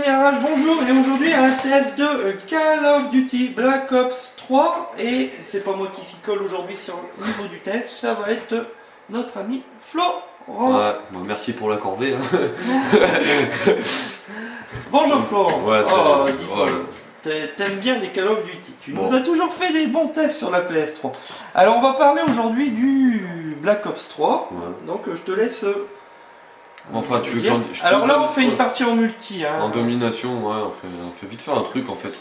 RH, bonjour, et aujourd'hui un test de Call of Duty Black Ops 3, et c'est pas moi qui s'y colle aujourd'hui sur le niveau du test, ça va être notre ami Flo. Ouais, bon, merci pour la corvée. Hein. Bonjour Florent. Ouais, voilà. T'aimes bien les Call of Duty, tu nous as toujours fait des bons tests sur la PS3. Alors on va parler aujourd'hui du Black Ops 3, donc je te laisse... Enfin, tu veux que alors là, on fait une partie en multi. Hein. En domination, ouais, on fait vite faire un truc en fait.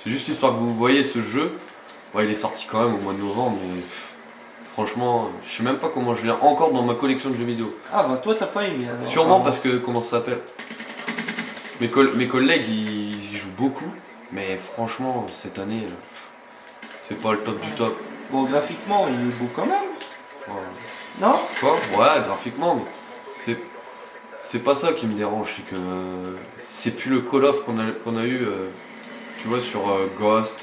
C'est juste histoire que vous voyez ce jeu. Ouais, il est sorti quand même au mois de novembre, mais franchement, je sais même pas comment je l'ai encore dans ma collection de jeux vidéo. Ah bah toi, t'as pas aimé alors. Sûrement parce que, comment ça s'appelle, mes collègues, ils y jouent beaucoup, mais franchement, cette année, c'est pas le top du top. Bon, graphiquement, il est beau quand même. Ouais. Non? Quoi? Ouais, graphiquement, mais c'est pas ça qui me dérange, c'est que c'est plus le Call of qu'on a eu, tu vois, sur Ghost,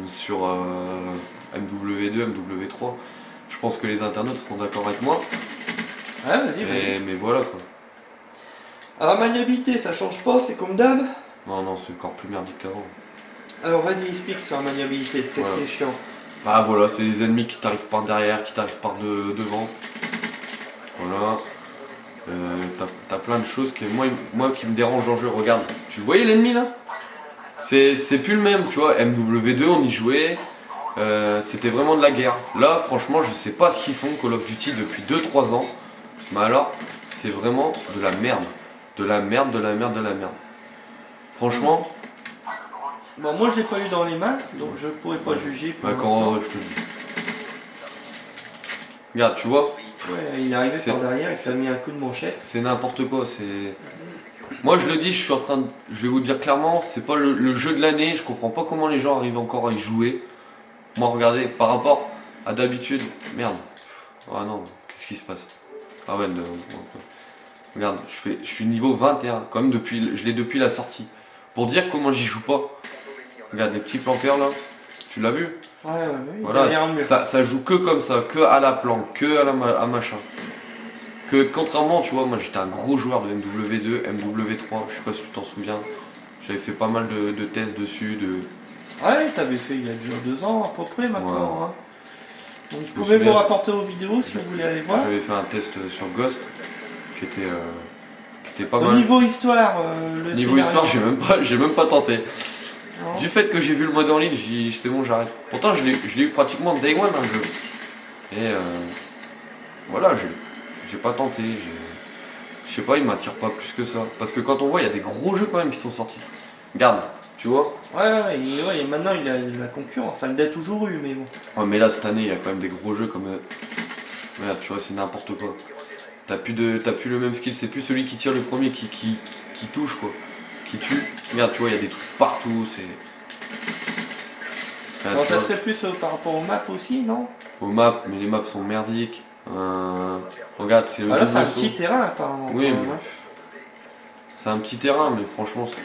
sur MW2, MW3. Je pense que les internautes seront d'accord avec moi. Ouais, vas-y. Mais voilà quoi. Alors, maniabilité, ça change pas, c'est comme d'hab? Non, c'est encore plus merdique qu'avant. Alors, vas-y, explique sur la maniabilité, qu'est-ce qui est chiant? Bah voilà, c'est les ennemis qui t'arrivent par derrière, qui t'arrivent par devant. Voilà. T'as plein de choses qui moi qui me dérangent en jeu. Regarde, tu voyais l'ennemi là? C'est plus le même, tu vois. MW2 on y jouait, c'était vraiment de la guerre. Là franchement je sais pas ce qu'ils font Call of Duty depuis 2-3 ans. Mais alors c'est vraiment de la merde. De la merde. Franchement. Bon, moi je l'ai pas eu dans les mains, donc je pourrais pas juger pour quand je te dis. Regarde, tu vois. Ouais, il est arrivé par derrière, il t'a mis un coup de manchette. C'est n'importe quoi, c'est... Moi je le dis, je vais vous le dire clairement, c'est pas le jeu de l'année, je comprends pas comment les gens arrivent encore à y jouer. Moi regardez, par rapport à d'habitude, merde. Ah non, qu'est-ce qui se passe? Ah ouais, regarde, je suis niveau 21, quand même je l'ai depuis la sortie. Pour dire comment j'y joue pas. Regarde, les petits planqueurs là, tu l'as vu? Ouais, voilà, ça joue que comme ça, que à la planque, que à machin. Que contrairement, tu vois, moi j'étais un gros joueur de MW2, MW3, je sais pas si tu t'en souviens. J'avais fait pas mal de tests dessus. Ouais, t'avais fait il y a déjà 2 ans à peu près maintenant. Ouais. Hein. Donc je pouvais vous rapporter aux vidéos si vous voulez aller voir. J'avais fait un test sur Ghost qui était pas mal. Au niveau histoire, niveau histoire, j'ai même pas tenté. Non. Du fait que j'ai vu le mode en ligne, j'étais bon, j'arrête. Pourtant, je l'ai eu pratiquement day one un jeu. Et voilà, j'ai pas tenté. Je sais pas, il m'attire pas plus que ça. Parce que quand on voit, il y a des gros jeux quand même qui sont sortis. Regarde, tu vois. Ouais, maintenant il a la concurrence. Enfin, il l'a toujours eu, mais bon. Ouais, mais là, cette année, il y a quand même des gros jeux comme. Regarde, tu vois, c'est n'importe quoi. T'as plus le même skill, c'est plus celui qui tire le premier qui touche quoi. Qui tue. Regarde, tu vois, il y a des trucs partout, c'est... Alors, ça serait plus par rapport aux maps aussi, non? Aux maps, mais les maps sont merdiques. Regarde, c'est le là, c'est un petit terrain apparemment. Oui, mais... c'est un petit terrain, mais franchement, c'est...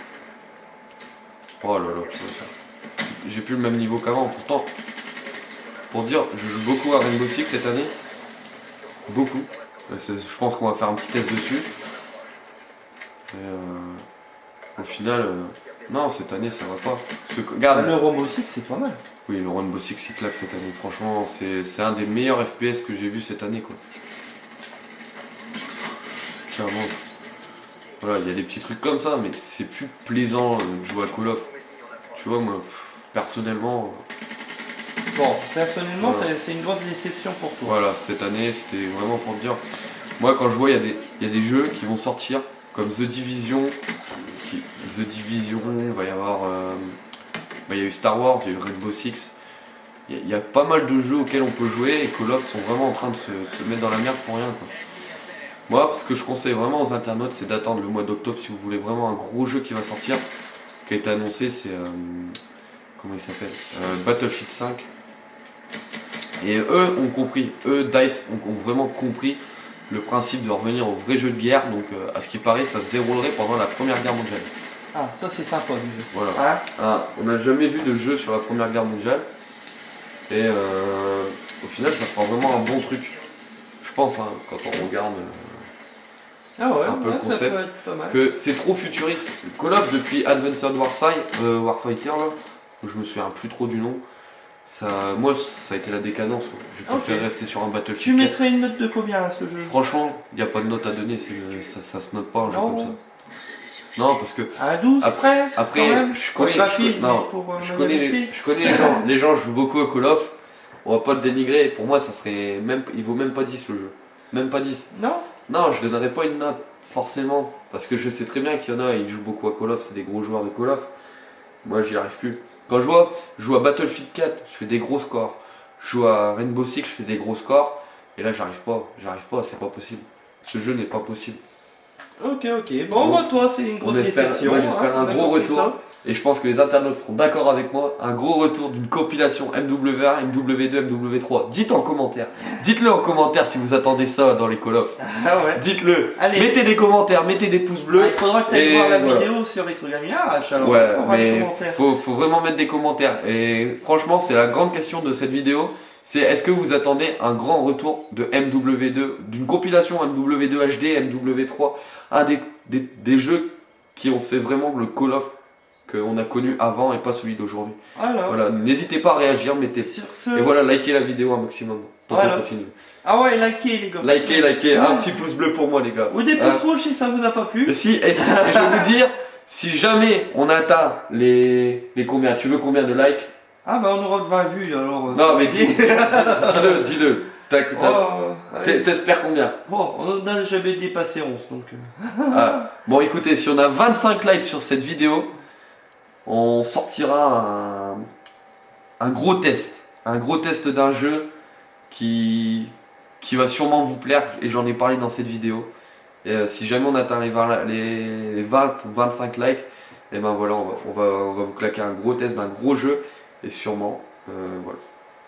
Oh là là, tu vois ça. J'ai plus le même niveau qu'avant, pourtant. Pour dire, je joue beaucoup à Rainbow Six cette année. Beaucoup. Je pense qu'on va faire un petit test dessus. Et au final, non, cette année ça va pas. Regarde, le Rainbow Six c'est pas mal. Oui, le Rainbow Six il claque cette année. Franchement, c'est un des meilleurs FPS que j'ai vu cette année quoi. Clairement. Voilà, il y a des petits trucs comme ça, mais c'est plus plaisant de jouer à Call of. Tu vois, moi, personnellement. Bon, personnellement, voilà. C'est une grosse déception pour toi. Voilà, cette année, c'était vraiment pour te dire. Moi, quand je vois, il y a des jeux qui vont sortir, comme The Division. Il va y avoir. Il y a eu Star Wars, il y a eu Rainbow Six. Il y a pas mal de jeux auxquels on peut jouer et Call of sont vraiment en train de se mettre dans la merde pour rien quoi. Moi, ce que je conseille vraiment aux internautes, c'est d'attendre le mois d'octobre si vous voulez vraiment un gros jeu qui va sortir, qui a été annoncé, c'est comment il s'appelle, Battlefield 5. Et eux ont compris, DICE ont vraiment compris le principe de revenir au vrai jeu de guerre. Donc à ce qui paraît, ça se déroulerait pendant la Première Guerre mondiale. Ah, ça c'est sympa du jeu. Voilà. On n'a jamais vu de jeu sur la Première Guerre mondiale. Et au final, ça fera vraiment un bon truc. Je pense, hein, quand on regarde. Ah ouais, un peu le ouais, ça concept. peut être pas mal. Que c'est trop futuriste. Call of depuis Advanced Warfighter là, je me souviens plus trop du nom. Moi ça a été la décadence. J'ai préféré rester sur un Battlefield. Tu mettrais une note de combien à ce jeu? Franchement, il n'y a pas de note à donner, ça se note pas un jeu comme ça. Non, parce que. À 12, 13 après, quand même. je connais, je connais les gens jouent beaucoup à Call of. On va pas le dénigrer. Pour moi, ça serait même, il vaut même pas 10 le jeu. Même pas 10. Non. Non, je donnerais pas une note forcément, parce que je sais très bien qu'il y en a, ils jouent beaucoup à Call of, c'est des gros joueurs de Call of. Moi, j'y arrive plus. Quand je joue à Battlefield 4, je fais des gros scores. Je joue à Rainbow Six, je fais des gros scores. Et là, j'arrive pas, c'est pas possible. Ce jeu n'est pas possible. Ok. Bon, moi, toi, c'est une grosse déception. Moi, j'espère un gros retour. Et je pense que les internautes seront d'accord avec moi. Un gros retour d'une compilation MW1, MW2, MW3. Dites en commentaire. Dites-le en commentaire si vous attendez ça dans les Call of. Ah ouais. Dites-le. Allez. Mettez des commentaires, mettez des pouces bleus. Il faudra que tu ailles voir la vidéo sur Retro Gaming RH. Alors, ouais, mais faut vraiment mettre des commentaires. Et franchement, c'est la grande question de cette vidéo. C'est est-ce que vous attendez un grand retour de MW2, d'une compilation MW2 HD, MW3, un des jeux qui ont fait vraiment le Call of qu'on a connu avant et pas celui d'aujourd'hui. Voilà, n'hésitez pas à réagir, mettez. Et voilà, likez la vidéo un maximum. Donc on continue. Ah ouais, likez les gars. Likez, un petit pouce bleu pour moi les gars. Ou des pouces rouges si ça vous a pas plu. Et je vais vous dire, si jamais on atteint les combien, tu veux combien de likes? Ah bah on aura que 20 vues alors. Non mais dis-le. T'espères combien? Bon, on n'a jamais dépassé 11 donc. Bon écoutez, si on a 25 likes sur cette vidéo, on sortira un gros test. Un gros test d'un jeu qui va sûrement vous plaire et j'en ai parlé dans cette vidéo. Et si jamais on atteint les 20 ou 25 likes, et ben voilà, on va vous claquer un gros test d'un gros jeu et sûrement voilà.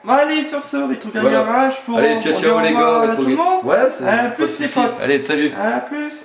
Bon, allez sur ce Retro Gaming RH pour allez, ciao les gars, tout le monde. Ouais, à plus les potes. Allez, salut. À plus.